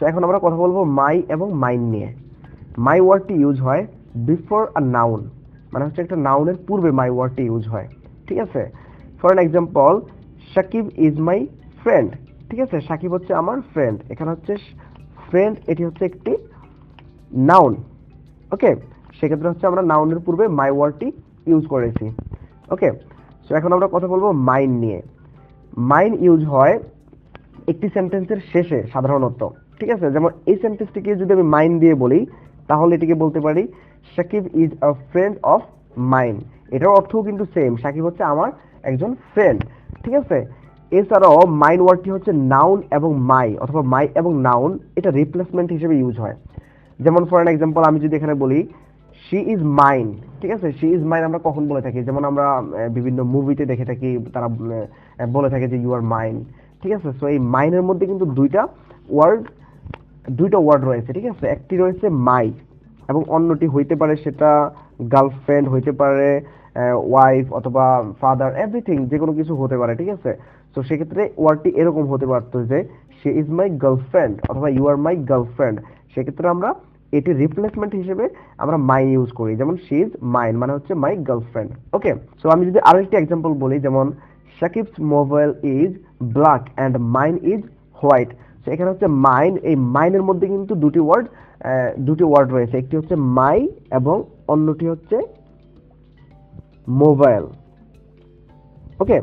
এখন আমরা কথা বলবো মাই এবং মাইন নিয়ে। মাই ওয়ার্ডটি ইউজ হয় বিফোর আ নাউন, মানে হচ্ছে একটা নাউনের পূর্বে মাই ওয়ার্ডটি ইউজ হয়। ঠিক আছে, for an example, Sakib is my friend. ঠিক আছে, সাকিব হচ্ছে আমার ফ্রেন্ড। এখানে হচ্ছে ফ্রেন্ড, এটি হচ্ছে একটি নাউন। ওকে, সেক্ষেত্রে হচ্ছে আমরা নাউনের পূর্বে মাই ওয়ার্ডটি ইউজ করেছি। ওকে, সো এখন আমরা কথা বলবো মাইন নিয়ে। মাইন ইউজ হয় একটি সেন্টেন্সের শেষে সাধারণত। ঠিক আছে, যেমন এই সেন্টেন্সটিকে যদি আমি মাইন দিয়ে বলি, তাহলে এটিকে বলতে পারি Sakib is a friend of mine. এটার অর্থও কিন্তু সেম, সাকিব হচ্ছে আমার একজন ফ্রেন্ড। ঠিক আছে, এছাড়াও মাইন ওয়ার্ডটি হচ্ছে নাউন এবং মাই, অথবা মাই এবং নাউন, এটা রিপ্লেসমেন্ট হিসেবে ইউজ হয়। যেমন ফর অ্যান এক্সাম্পল, আমি যদি এখানে বলি শি ইজ মাইন। ঠিক আছে, শি ইজ মাইন আমরা কখন বলে থাকি? যেমন আমরা বিভিন্ন মুভিতে দেখে থাকি, তারা বলে থাকে যে ইউ আর মাইন। ঠিক আছে, সো এই মাইনের মধ্যে কিন্তু দুইটা ওয়ার্ড রয়েছে। ঠিক আছে, একটি রয়েছে মাই এবং অন্যটি হইতে পারে সেটা গার্লফ্রেন্ড, হইতে পারে ওয়াইফ অথবা ফাদার, এভরিথিং, যে কোনো কিছু হতে পারে। ঠিক আছে, তো সেক্ষেত্রে ওয়ার্ডটি এরকম হতে পারতো যে শি ইজ মাই গার্লফ্রেন্ড অথবা ইউ আর মাই গার্লফ্রেন্ড। সেক্ষেত্রে আমরা এটি রিপ্লেসমেন্ট হিসেবে আমরা মাই ইউজ করি, যেমন শি ইজ মাইন মানে হচ্ছে মাই গার্লফ্রেন্ড। ওকে, সো আমি যদি আরেকটি এক্সাম্পল বলি, যেমন Shakib's mobile is black and mine is white. তো এখানে হচ্ছে মাইন, এই মাইনের মধ্যে কিন্তু দুটি ওয়ার্ড রয়েছে, একটি হচ্ছে মাই এবং অন্যটি হচ্ছে মোবাইল। ওকে,